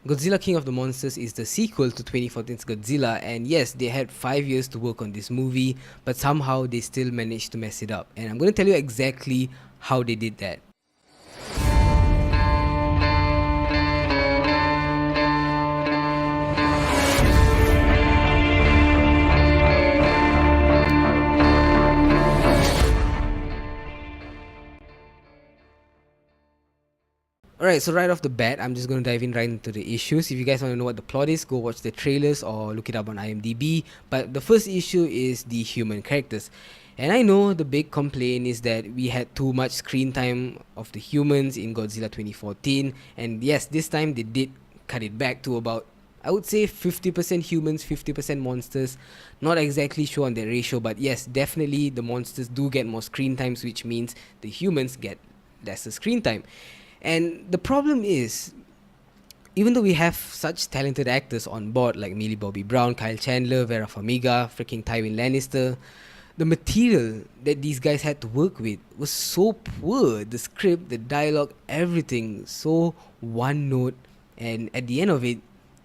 Godzilla King of the Monsters is the sequel to 2014's Godzilla, and yes, they had 5 years to work on this movie, but somehow they still managed to mess it up. And I'm going to tell you exactly how they did that. Alright, so right off the bat, I'm just going to dive in right into the issues. If you guys want to know what the plot is, go watch the trailers or look it up on IMDb. But the first issue is the human characters. And I know the big complaint is that we had too much screen time of the humans in Godzilla 2014. And yes, this time they did cut it back to about, I would say, 50% humans, 50% monsters. Not exactly sure on the ratio, but yes, definitely the monsters do get more screen times, which means the humans get lesser screen time. And the problem is, even though we have such talented actors on board like Millie Bobby Brown, Kyle Chandler, Vera Farmiga, freaking Tywin Lannister, the material that these guys had to work with was so poor. The script, the dialogue, everything so one note. And at the end of it,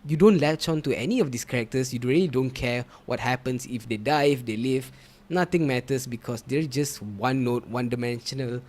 you don't latch on to any of these characters. You really don't care what happens, if they die, if they live. Nothing matters because they're just one note, one dimensional,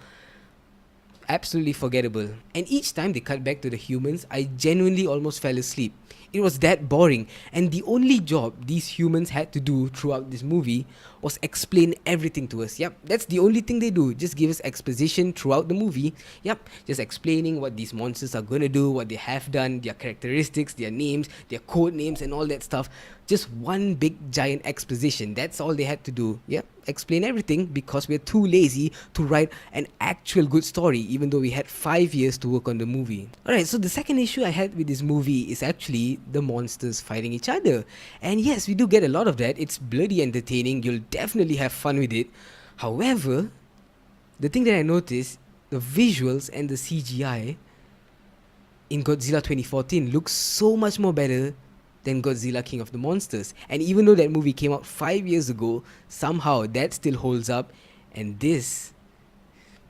absolutely forgettable. And each time they cut back to the humans, I genuinely almost fell asleep. It was that boring, and the only job these humans had to do throughout this movie was explain everything to us. Yep, that's the only thing they do. Just give us exposition throughout the movie. Yep, just explaining what these monsters are gonna do, what they have done, their characteristics, their names, their code names, and all that stuff. Just one big giant exposition. That's all they had to do. Yep, explain everything because we're too lazy to write an actual good story, even though we had 5 years to work on the movie. Alright, so the second issue I had with this movie is actually the monsters fighting each other. And yes, we do get a lot of that. It's bloody entertaining. You'll definitely have fun with it. However, the thing that I noticed, the visuals and the CGI in Godzilla 2014 looks so much more better than Godzilla King of the Monsters. And even though that movie came out 5 years ago, somehow that still holds up, and this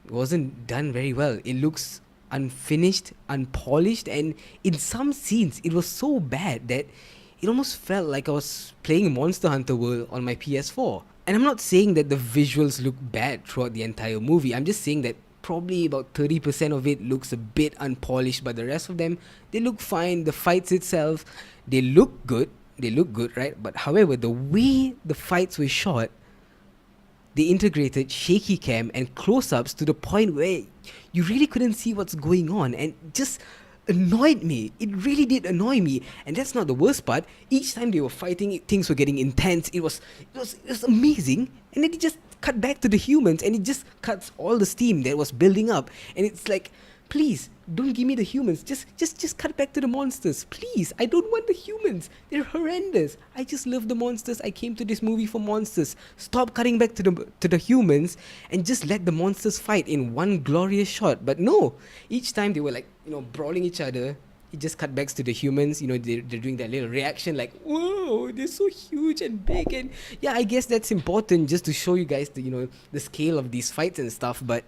wasn't done very well. It looks unfinished, unpolished, and in some scenes it was so bad that it almost felt like I was playing Monster Hunter World on my PS4. And I'm not saying that the visuals look bad throughout the entire movie. I'm just saying that probably about 30% of it looks a bit unpolished, but the rest of them, they look fine. The fights itself, they look good. They look good, right? But however, the way the fights were shot, they integrated shaky cam and close-ups to the point where you really couldn't see what's going on, and just annoyed me. It really did annoy me. And that's not the worst part. Each time they were fighting, things were getting intense. It was amazing. And then it just cut back to the humans, and it just cuts all the steam that was building up. And it's like, please don't give me the humans. Just cut back to the monsters, please. I don't want the humans. They're horrendous. I just love the monsters. I came to this movie for monsters. Stop cutting back to the humans and just let the monsters fight in one glorious shot. But no, each time they were like, brawling each other, it just cut back to the humans. They're doing that little reaction like, whoa, they're so huge and big. And yeah, I guess that's important just to show you guys the scale of these fights and stuff. But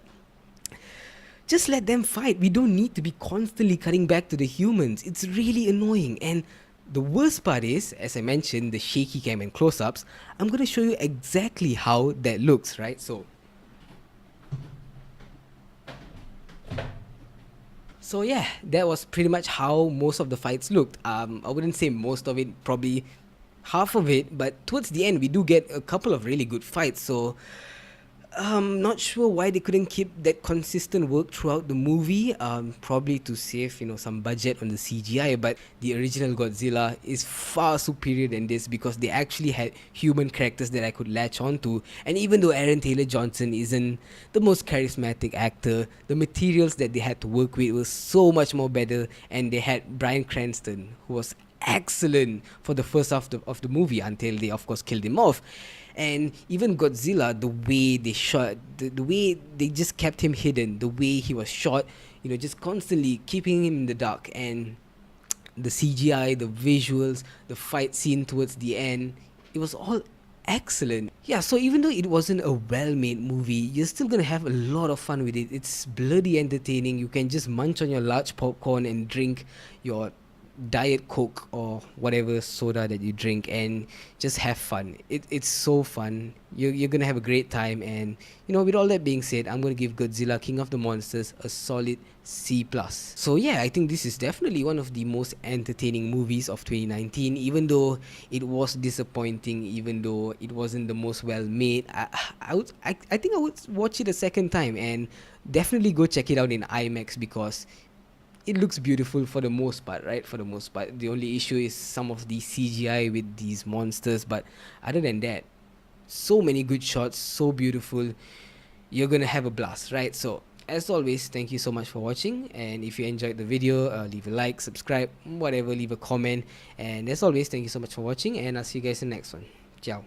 just let them fight. We don't need to be constantly cutting back to the humans. It's really annoying. And the worst part is, as I mentioned, the shaky cam and close-ups. I'm going to show you exactly how that looks, right? So yeah, that was pretty much how most of the fights looked. I wouldn't say most of it, probably half of it, but towards the end we do get a couple of really good fights. So not sure why they couldn't keep that consistent work throughout the movie. Probably to save some budget on the CGI. But the original Godzilla is far superior than this because they actually had human characters that I could latch onto. And even though Aaron Taylor Johnson isn't the most charismatic actor, the materials that they had to work with was so much more better. And they had Bryan Cranston, who was excellent for the first half of the movie until they of course killed him off. And even Godzilla, the way they shot, the way they just kept him hidden, the way he was shot, just constantly keeping him in the dark. And the CGI, the visuals, the fight scene towards the end, it was all excellent. Yeah, so even though it wasn't a well-made movie, you're still gonna have a lot of fun with it. It's bloody entertaining. You can just munch on your large popcorn and drink your Diet Coke or whatever soda that you drink and just have fun. It's so fun. You're gonna have a great time. And with all that being said, I'm gonna give Godzilla King of the Monsters a solid C plus. So yeah, I think this is definitely one of the most entertaining movies of 2019. Even though it was disappointing, even though it wasn't the most well made, I think I would watch it a second time and definitely go check it out in IMAX because it looks beautiful for the most part, right? For the most part, the only issue is some of the CGI with these monsters, but other than that, so many good shots, so beautiful. You're gonna have a blast, right? So as always, thank you so much for watching, and if you enjoyed the video, leave a like, subscribe, whatever, leave a comment. And as always, thank you so much for watching, and I'll see you guys in the next one. Ciao.